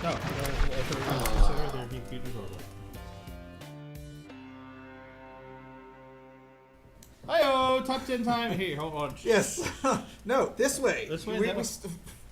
No, I thought they're cute and adorable. Hi-oh, top 10 time. Hey, hold on. Yes. No, this way. This way?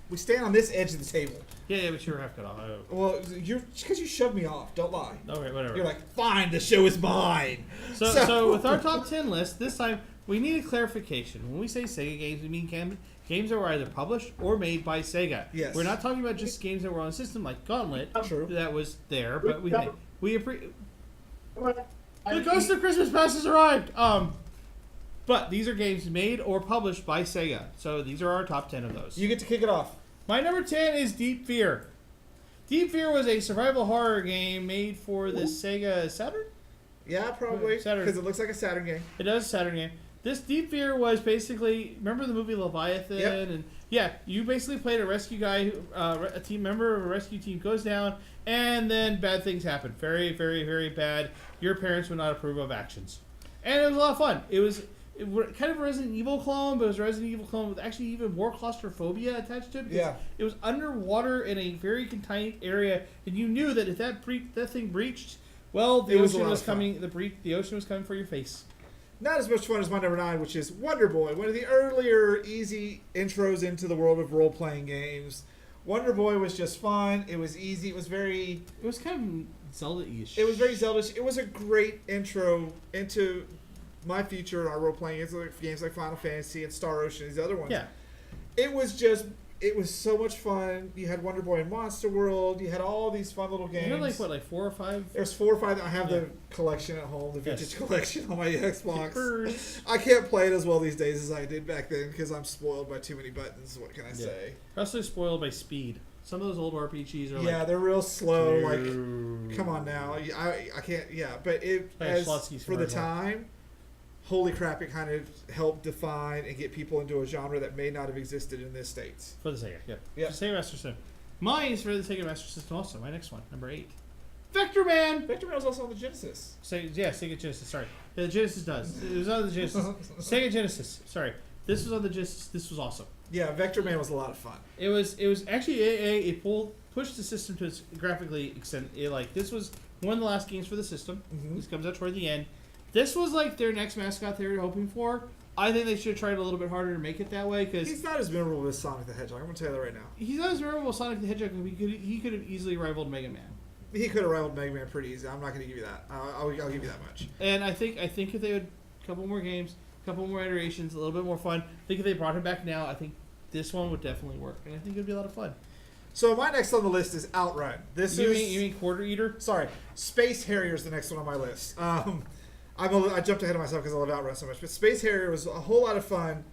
We stand on this edge of the table. Yeah, but you're half cut off. Well, you're because you shoved me off. Don't lie. Okay, whatever. You're like, fine, the show is mine. So with our top 10 list, this time we need a clarification. When we say Sega games, we mean games that were either published or made by Sega. Yes. We're not talking about just games that were on the system like Gauntlet. True. That was there, but we appreciate. The Ghost of Christmas Past has arrived. But these are games made or published by Sega. So these are our top 10 of those. You get to kick it off. My number 10 is Deep Fear. Deep Fear was a survival horror game made for the Sega Saturn? Yeah, probably. Saturn. Because it looks like a Saturn game. It does a Saturn game. This Deep Fear was basically, remember the movie Leviathan? Yep. And yeah, you basically played a rescue guy, a team member of a rescue team goes down, and then bad things happen. Very, very, very bad. Your parents would not approve of actions. And it was a lot of fun. It was kind of a Resident Evil clone, but it was a Resident Evil clone with actually even more claustrophobia attached to it. Yeah. It was underwater in a very contained area, and you knew that if that thing breached, well, the ocean was coming. The ocean was coming for your face. Not as much fun as my number 9, which is Wonder Boy, one of the earlier easy intros into the world of role-playing games. Wonder Boy was just fun. It was easy. It was kind of Zelda-ish. It was very Zelda-ish. It was a great intro into my future in our role-playing games like Final Fantasy and Star Ocean and these other ones. Yeah. It was so much fun. You had Wonder Boy and Monster World. You had all these fun little games. You had like 4 or 5? There's 4 or 5. I have the collection at home, the vintage collection on my Xbox. Keepers. I can't play it as well these days as I did back then because I'm spoiled by too many buttons. What can I say? Also spoiled by speed. Some of those old RPGs are they're real slow. Like, come on now. I can't. Yeah, but for the time, holy crap, it kind of helped define and get people into a genre that may not have existed in this States. For the Sega, yeah. Yeah. Sega Master System. Mine is for the Sega Master System also. My next one, number 8. Vector Man! Vector Man was also on the Genesis. Sega Genesis, sorry. The Genesis does. It was on the Genesis. Sega Genesis, sorry. This was on the Genesis. This was awesome. Yeah, Vector Man was a lot of fun. It was actually, it pushed the system to its graphically extent. This was one of the last games for the system. Mm-hmm. This comes out toward the end. This was like their next mascot they were hoping for. I think they should have tried a little bit harder to make it that way because he's not as memorable as Sonic the Hedgehog. I'm going to tell you that right now. He's not as memorable as Sonic the Hedgehog. He could have easily rivaled Mega Man. He could have rivaled Mega Man pretty easy. I'm not going to give you that. I'll give you that much. And I think if they had a couple more games, a couple more iterations, a little bit more fun. I think if they brought him back now, I think this one would definitely work, and I think it would be a lot of fun. So my next on the list is Outrun. You mean Quarter Eater? Sorry, Space Harrier is the next one on my list. I jumped ahead of myself because I love Outrun so much. But Space Harrier was a whole lot of fun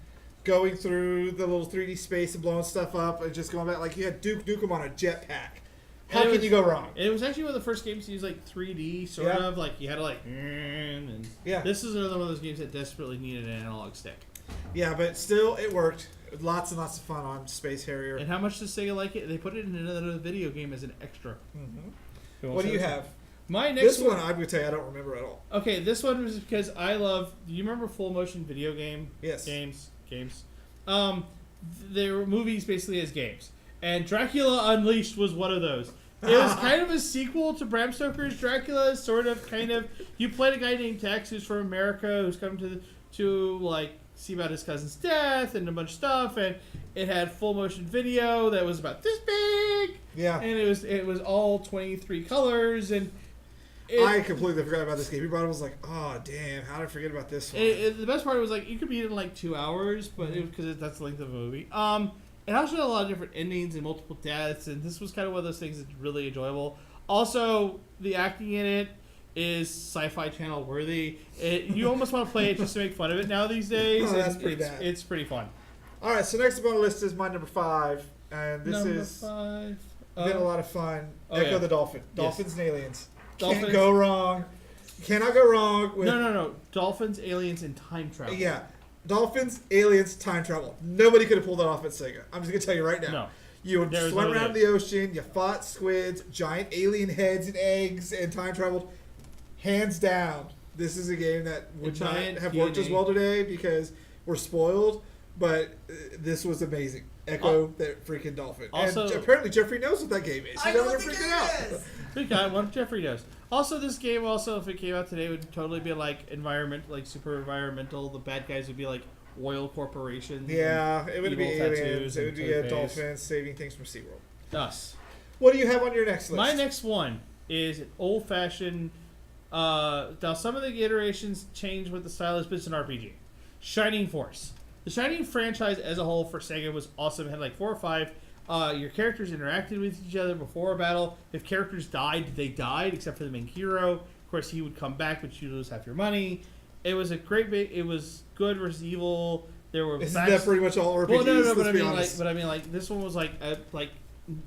going through the little 3D space and blowing stuff up and just going back. Like, you had Duke Nukem on a jetpack. How can you go wrong? It was actually one of the first games to use, 3D, sort of. Like, you had to, and this is another one of those games that desperately needed an analog stick. Yeah, but still, it worked. Lots and lots of fun on Space Harrier. And how much does Sega like it? They put it in another video game as an extra. Mm-hmm. What do you have? My next one, I'm going to tell you, I don't remember at all. Okay, this one was because I love... Do you remember full motion video game? Yes. Games. They were movies basically as games. And Dracula Unleashed was one of those. It was kind of a sequel to Bram Stoker's Dracula, sort of, kind of. You played a guy named Tex who's from America who's come to see about his cousin's death and a bunch of stuff, and it had full motion video that was about this big. Yeah. And it was all 23 colors, and I completely forgot about this game. You brought it, I was like, oh damn, how did I forget about this one? The best part was you could beat it in 2 hours, but because that's the length of the movie. It also had a lot of different endings and multiple deaths, and this was kind of one of those things that's really enjoyable. Also, the acting in it is Sci-Fi Channel worthy. You almost want to play it just to make fun of it now these days. That's pretty bad. It's pretty fun. All right, so next up on the list is my number 5, and this is been a lot of fun. Echo the Dolphin. Dolphins and Aliens. Can't go wrong. You cannot go wrong with... No. Dolphins, aliens, and time travel. Yeah. Dolphins, aliens, time travel. Nobody could have pulled that off at Sega. I'm just going to tell you right now. No. You would swim around the ocean, you fought squids, giant alien heads and eggs, and time traveled. Hands down, this is a game that would not have worked as well today because we're spoiled, but this was amazing. Echo the freaking dolphin. Also, and apparently Jeffrey knows what that game is. I know what the game is. Good guy, one Jeffrey knows. Also, this game if it came out today, would totally be like super environmental. The bad guys would be like oil corporations. Yeah, it would be aliens. It would be a dolphins saving things from SeaWorld. Us. What do you have on your next list? My next one is an old-fashioned. Now, some of the iterations change what the style is, but it's an RPG. Shining Force. The Shining franchise as a whole for Sega was awesome. It had like 4 or 5. Your characters interacted with each other before a battle. If characters died, they died, except for the main hero. Of course, he would come back, but you lose half your money. It was a great it was good versus evil. There were Isn't that pretty much all RPGs? Well, no, let's be honest. but I mean, like this one was like the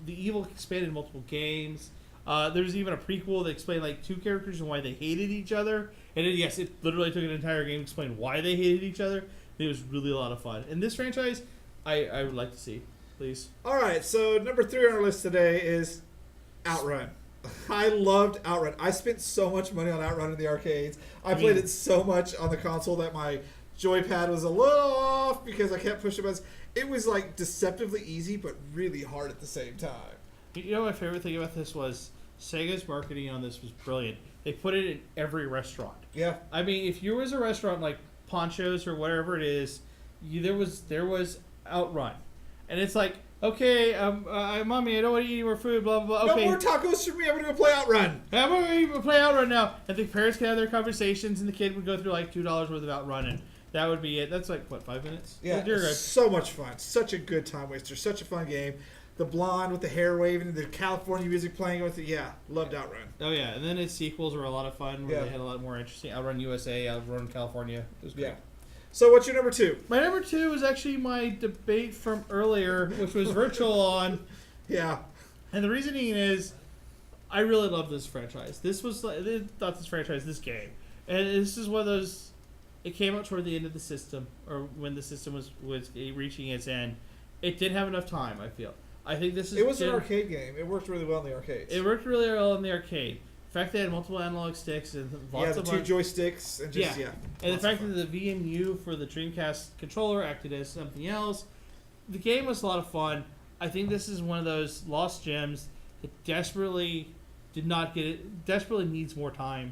evil expanded in multiple games. There's even a prequel that explained like 2 characters and why they hated each other. And it literally took an entire game to explain why they hated each other. It was really a lot of fun. And this franchise, I would like to see, please. All right, so number 3 on our list today is Outrun. I loved Outrun. I spent so much money on Outrun in the arcades. I played it so much on the console that my joypad was a little off because I kept pushing buttons. It was like deceptively easy, but really hard at the same time. You know, my favorite thing about this was Sega's marketing on this was brilliant. They put it in every restaurant. Yeah. I mean, if you was a restaurant like Ponchos or whatever it is, there was Outrun, and it's like, okay, mommy, I don't want to eat any more food. Blah blah blah. Okay, no more tacos for me. I'm gonna go play Outrun. I'm gonna play Outrun now, and the parents can have their conversations, and the kid would go through like $2 worth of Outrun, and that would be it. That's like what, 5 minutes? Yeah, so much fun. Such a good time waster. Such a fun game. The blonde with the hair waving, the California music playing with it. Yeah, loved Outrun. Oh yeah, and then its sequels were a lot of fun. Where they had a lot more interesting. Outrun USA, Outrun California. It was great. Yeah. So what's your number 2? My number 2 is actually my debate from earlier, which was Virtual On. Yeah. And the reasoning is, I really love this franchise. This game, and this is one of those. It came out toward the end of the system, or when the system was reaching its end. It didn't have enough time, I feel. I think this is. It was an arcade game. It worked really well in the arcades. It worked really well in the arcade. The fact they had multiple analog sticks and lots of 2 joysticks and just and the fact that the VMU for the Dreamcast controller acted as something else. The game was a lot of fun. I think this is one of those lost gems that desperately did not get it. Desperately needed more time,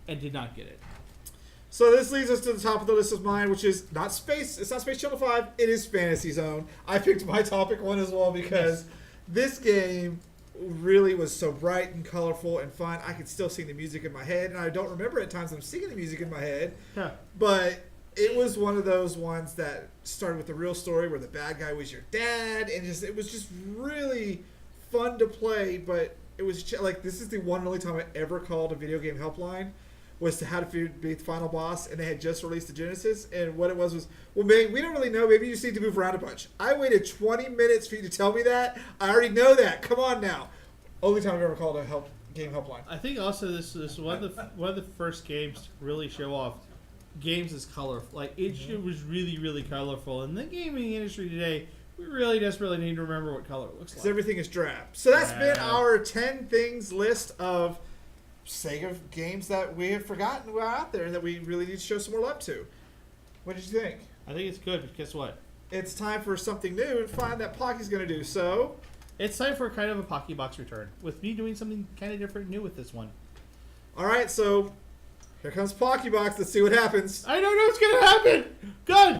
and did not get it. So this leads us to the top of the list of mine, which is not Space. It's not Space Channel 5. It is Fantasy Zone. I picked my topic one as well because this game really was so bright and colorful and fun. I could still sing the music in my head, and I don't remember at times I'm singing the music in my head. Huh. But it was one of those ones that started with the real story where the bad guy was your dad, and it was just really fun to play. But it was like, this is the one and only time I ever called a video game helpline. Was to how to beat the final boss, and they had just released the Genesis, and what it was, well, man, we don't really know. Maybe you just need to move around a bunch. I waited 20 minutes for you to tell me that. I already know that. Come on now. Only time I've ever called a game helpline. I think also this is one of the first games to really show off games as colorful. Like it was really, really colorful. In the gaming industry today, we really desperately need to remember what color it looks like. Because everything is drab. So that's been our 10 things list of Sega games that we have forgotten were out there and that we really need to show some more love to. What did you think? I think it's good, but guess what? It's time for something new and fun that Pocky's going to do. So it's time for kind of a Pocky Box return, with me doing something kind of different new with this one. All right, so here comes Pocky Box. Let's see what happens. I don't know what's going to happen. Good.